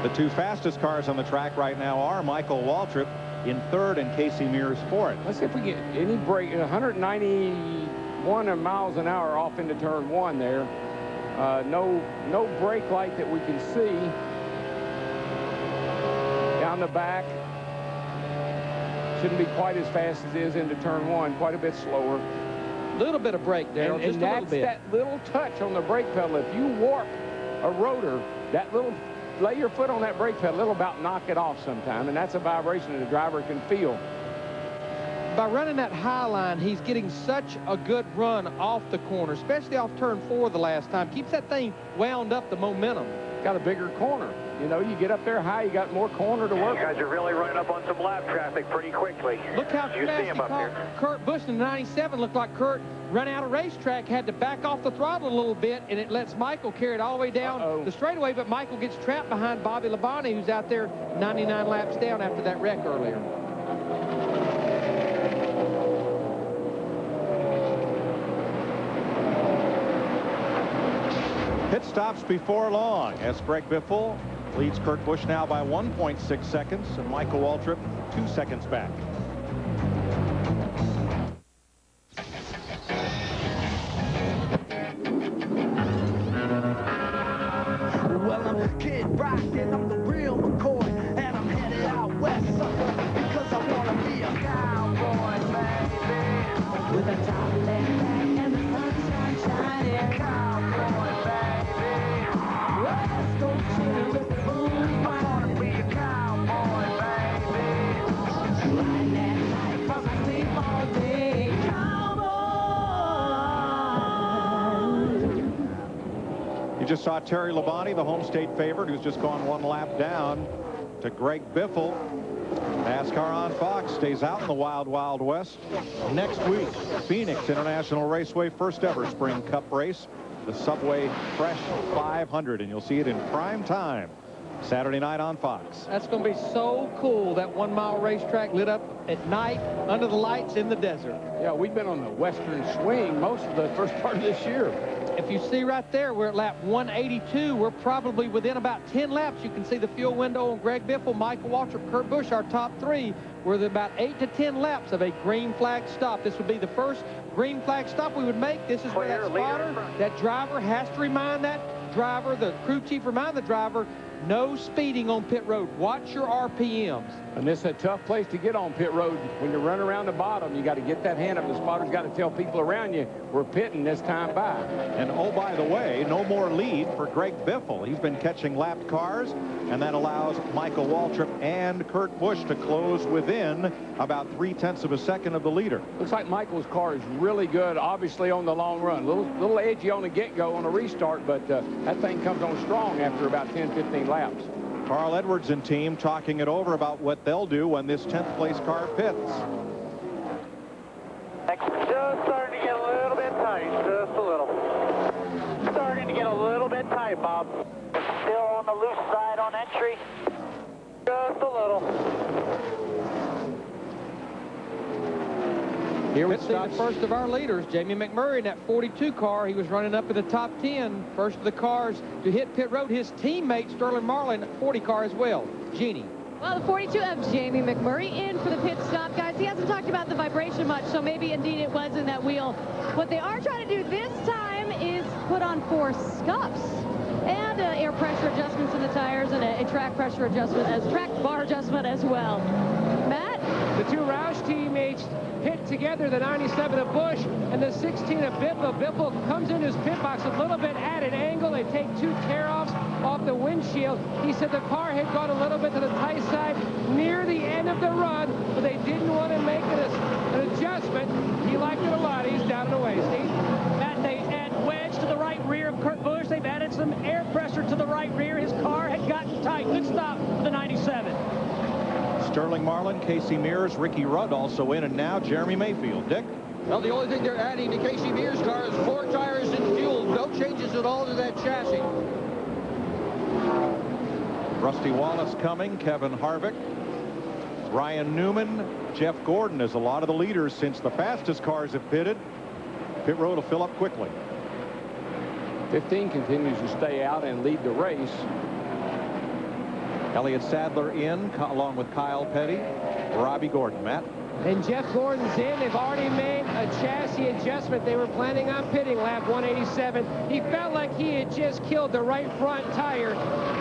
The two fastest cars on the track right now are Michael Waltrip in third and Casey Mears fourth. Let's see if we get any break. 191 miles an hour off into turn one there. No brake light that we can see. Down the back. Shouldn't be quite as fast as it is into turn one. Quite a bit slower. Little bit of brake, Darrell, just a little bit. That little touch on the brake pedal. If you warp a rotor, that little, lay your foot on that brake pedal, it'll about knock it off sometime, and that's a vibration that the driver can feel. By running that high line, he's getting such a good run off the corner, especially off turn 4 the last time. Keeps that thing wound up, the momentum. Got a bigger corner. You know, you get up there high, you got more corner to work. You guys are really running up on some lap traffic pretty quickly. Look how fast he caught Kurt Busch in the 97. Looked like Kurt ran out of racetrack, had to back off the throttle a little bit, and it lets Michael carry it all the way down the straightaway, but Michael gets trapped behind Bobby Labonte, who's out there 99 laps down after that wreck earlier. Pit stops before long as Greg Biffle leads Kurt Busch now by 1.6 seconds and Michael Waltrip 2 seconds back. Well, I'm Kid Rock and I'm the real McCoy, and I'm headed out west, sucker, because I want to be a cowboy, baby, with a top left back and the sunshine shining. Cowboy, baby, let's go chillin' with the boom. I want to be a cowboy, baby, ride that night 'cause I sleep all day. You just saw Terry Labonte, the home state favorite, who's just gone one lap down to Greg Biffle. NASCAR on Fox stays out in the Wild Wild West. Next week, Phoenix International Raceway, first ever Spring Cup race, the Subway Fresh 500, and you'll see it in prime time Saturday night on Fox. That's going to be so cool, that 1 mile racetrack lit up at night under the lights in the desert. Yeah, we've been on the western swing most of the first part of this year. If you see right there, we're at lap 182. We're probably within about 10 laps. You can see the fuel window on Greg Biffle, Michael Waltrip, Kurt Busch, our top three. We're at about 8 to 10 laps of a green flag stop. This would be the first green flag stop we would make. This is where that spotter, that driver has to remind that driver, the crew chief remind the driver, no speeding on pit road. Watch your RPMs. And this is a tough place to get on pit road. When you run around the bottom, you got to get that hand up. The spotter's got to tell people around you, we're pitting this time by. And oh, by the way, no more lead for Greg Biffle. He's been catching lapped cars, and that allows Michael Waltrip and Kurt Busch to close within about 0.3 of a second of the leader. Looks like Michael's car is really good, obviously, on the long run. Little edgy on the get-go on a restart, but that thing comes on strong after about 10, 15 laps. Carl Edwards and team talking it over about what they'll do when this 10th place car pits. Just starting to get a little bit tight, just a little. Starting to get a little bit tight, Bob. Still on the loose side on entry. Just a little. Here we see the first of our leaders, Jamie McMurray, in that 42 car. He was running up in the top 10. First of the cars to hit pit road. His teammate, Sterling Marlin, 40 car as well. Jeannie. Well, the 42 of Jamie McMurray in for the pit stop, guys. He hasn't talked about the vibration much, so maybe indeed it was in that wheel. What they are trying to do this time is put on 4 scuffs and air pressure adjustments in the tires and a track pressure adjustment, track bar adjustment as well. Matt? The two Roush teammates pit together, the 97 of Busch and the 16 of Biffle. Biffle comes in his pit box a little bit at an angle. They take 2 tear-offs off the windshield. He said the car had gone a little bit to the tight side near the end of the run, but they didn't want to make it an adjustment. He liked it a lot. He's down and away. Steve? Matt, they add wedge to the right rear of Kurt Busch. They've added some air pressure to the right rear. His car had gotten tight. Good stop for the 97. Sterling Marlin, Casey Mears, Ricky Rudd also in, and now Jeremy Mayfield. Dick? Well, the only thing they're adding to Casey Mears' car is 4 tires and fuel. No changes at all to that chassis. Rusty Wallace coming, Kevin Harvick, Ryan Newman, Jeff Gordon as a lot of the leaders since the fastest cars have pitted. Pit road will fill up quickly. 15 continues to stay out and lead the race. Elliott Sadler in, along with Kyle Petty, Robbie Gordon. Matt? And Jeff Gordon's in. They've already made a chassis adjustment. They were planning on pitting lap 187. He felt like he had just killed the right front tire,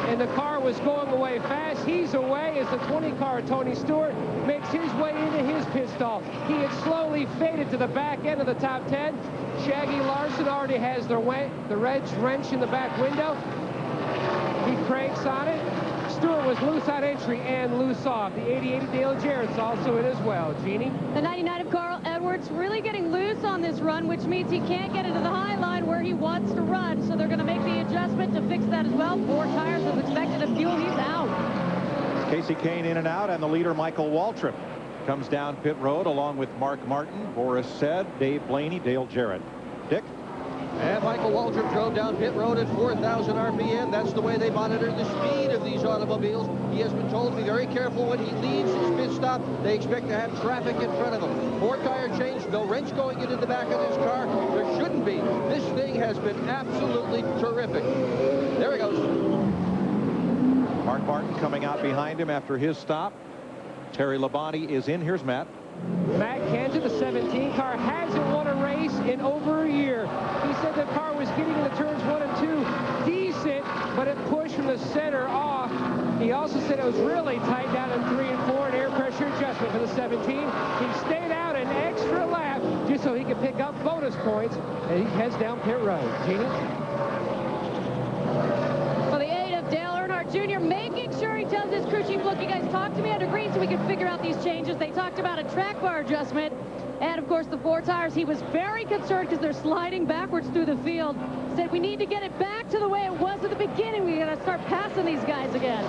and the car was going away fast. He's away as the 20 car, Tony Stewart, makes his way into his pit stall. He had slowly faded to the back end of the top 10. Shaggy Larson already has the red wrench in the back window. He cranks on it. Stewart was loose on entry and loose off. The 88 of Dale Jarrett's also in as well. Jeannie? The 99 of Carl Edwards really getting loose on this run, which means he can't get into the high line where he wants to run. So they're going to make the adjustment to fix that as well. 4 tires as expected of fuel. He's out. Casey Kane in and out, and the leader, Michael Waltrip, comes down pit road along with Mark Martin, Boris Said, Dave Blaney, Dale Jarrett. Dick? And Michael Waltrip drove down pit road at 4,000 RPM. That's the way they monitor the speed of these automobiles. He has been told to be very careful when he leaves his pit stop. They expect to have traffic in front of him. 4 tire change, no wrench going into the back of this car. There shouldn't be. This thing has been absolutely terrific. There he goes. Mark Martin coming out behind him after his stop. Terry Labonte is in. Here's Matt. Matt Kenseth, the 17 car, hasn't won a race in over a year. He said the car was getting into turns 1 and 2 decent, but it pushed from the center off. He also said it was really tight down in 3 and 4, an air pressure adjustment for the 17. He stayed out an extra lap just so he could pick up bonus points, and he heads down pit road. Tina? For the 8 of Dale Earnhardt Jr., making sure he tells his crew chief, look, you guys talk to me under green so we can figure out these changes. They talked about a track bar adjustment. And, of course, the 4 tires. He was very concerned because they're sliding backwards through the field. Said we need to get it back to the way it was at the beginning. We got to start passing these guys again.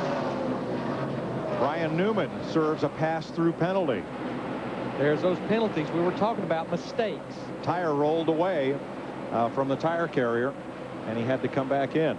Ryan Newman serves a pass-through penalty. There's those penalties we were talking about, mistakes. Tire rolled away from the tire carrier, and he had to come back in.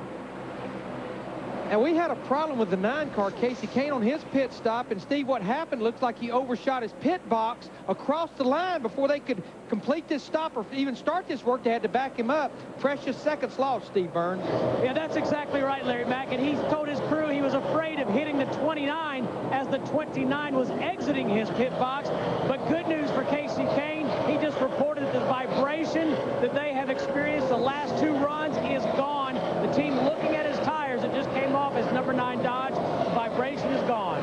And we had a problem with the 9 car, Casey Kane, on his pit stop. And, Steve, what happened, looks like he overshot his pit box across the line before they could complete this stop or even start this work. They had to back him up. Precious seconds lost, Steve Burns. Yeah, that's exactly right, Larry Mack. And he told his crew he was afraid of hitting the 29 as the 29 was exiting his pit box. But good news for Casey Kane. He just reported that the vibration that they have experienced the last 2 runs is gone. The team looking at his tires, it just came off his number 9 Dodge. The vibration is gone.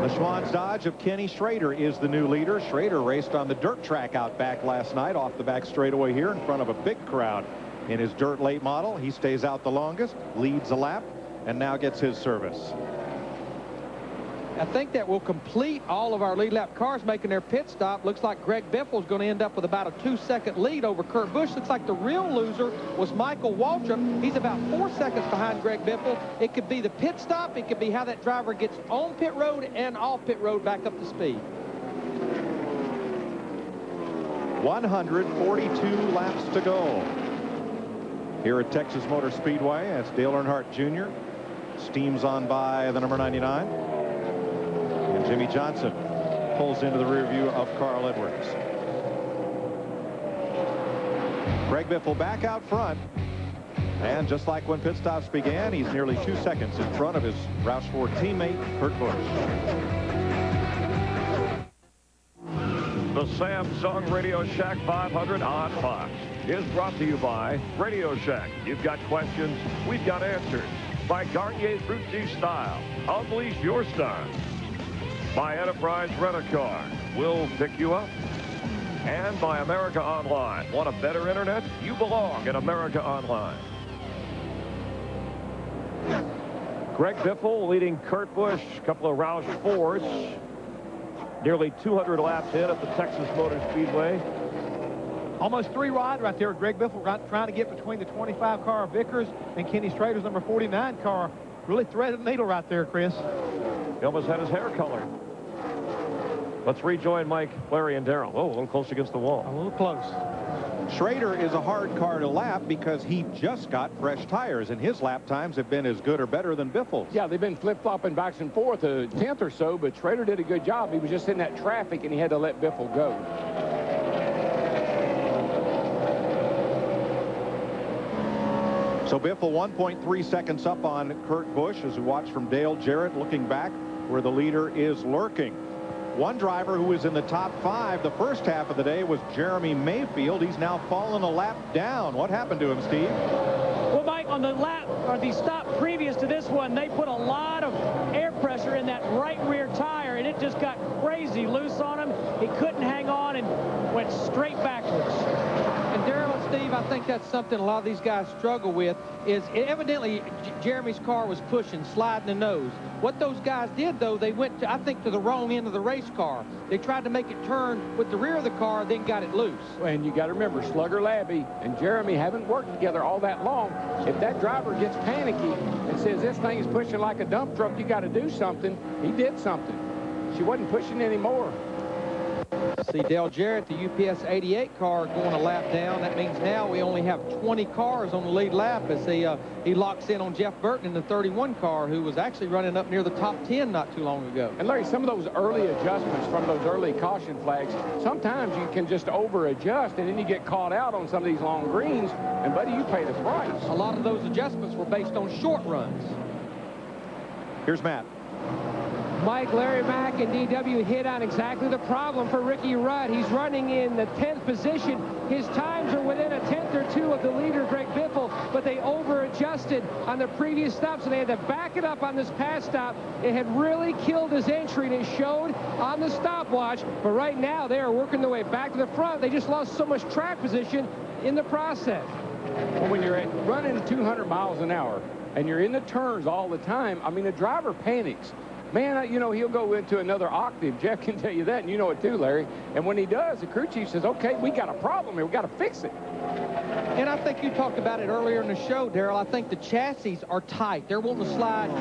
The Schwann's Dodge of Kenny Schrader is the new leader. Schrader raced on the dirt track out back last night off the back straightaway here in front of a big crowd in his dirt late model. He stays out the longest, leads a lap, and now gets his service. I think that will complete all of our lead lap cars making their pit stop. Looks like Greg Biffle's going to end up with about a 2-second lead over Kurt Busch. Looks like the real loser was Michael Waltrip. He's about 4 seconds behind Greg Biffle. It could be the pit stop. It could be how that driver gets on pit road and off pit road back up to speed. 142 laps to go here at Texas Motor Speedway. That's Dale Earnhardt Jr. Steams on by the number 99. And Jimmy Johnson pulls into the rear view of Carl Edwards. Greg Biffle back out front. And just like when pit stops began, he's nearly 2 seconds in front of his Roush Ford teammate, Kurt Busch. The Samsung Radio Shack 500 on Fox is brought to you by Radio Shack. You've got questions, we've got answers. By Garnier's Brute Juice Style, unleash your style. By Enterprise Rent-A-Car, we'll pick you up. And by America Online. Want a better internet? You belong at America Online. Greg Biffle leading Kurt Busch, a couple of Roush Fords. Nearly 200 laps in at the Texas Motor Speedway. Almost 3 wide right there. Greg Biffle trying to get between the 25 car of Vickers and Kenny Schrader's number 49 car. Really threaded the needle right there, Chris. He almost had his hair colored. Let's rejoin Mike, Larry, and Darrell. Oh, a little close against the wall. A little close. Schrader is a hard car to lap because he just got fresh tires, and his lap times have been as good or better than Biffle's. Yeah, they've been flip-flopping back and forth a tenth or so, but Schrader did a good job. He was just in that traffic, and he had to let Biffle go. So Biffle 1.3 seconds up on Kurt Busch as we watch from Dale Jarrett looking back where the leader is lurking. One driver who was in the top 5 the first half of the day was Jeremy Mayfield. He's now fallen a lap down. What happened to him, Steve? Well, Mike, on the lap or the stop previous to this one, they put a lot of air pressure in that right rear tire, and it just got crazy loose on him. He couldn't hang on and went straight backwards. And Darrell and Steve, I think that's something a lot of these guys struggle with, is evidently Jeremy's car was pushing, sliding the nose. What those guys did, though, they went, I think, to the wrong end of the race car. They tried to make it turn with the rear of the car, then got it loose. And you got to remember, Slugger Labby and Jeremy haven't worked together all that long. If that driver gets panicky and says this thing is pushing like a dump truck, you got to do something, he did something. She wasn't pushing anymore. See Dale Jarrett, the UPS 88 car, going a lap down. That means now we only have 20 cars on the lead lap as he locks in on Jeff Burton in the 31 car, who was actually running up near the top 10 not too long ago. And Larry, some of those early adjustments from those early caution flags, sometimes you can just over adjust and then you get caught out on some of these long greens, and buddy, you pay the price. A lot of those adjustments were based on short runs. Here's Matt. Mike, Larry Mack, and DW hit on exactly the problem for Ricky Rudd. He's running in the 10th position. His times are within a 10th or 2 of the leader, Greg Biffle, but they over-adjusted on the previous stop, so they had to back it up on this past stop. It had really killed his entry, and it showed on the stopwatch. But right now, they are working their way back to the front. They just lost so much track position in the process. Well, when you're running 200 miles an hour and you're in the turns all the time, I mean, the driver panics. Man, you know, he'll go into another octave. Jeff can tell you that, and you know it too, Larry. And when he does, the crew chief says, okay, we got a problem here. We got to fix it. And I think you talked about it earlier in the show, Darrell. I think the chassis are tight. They're wanting to slide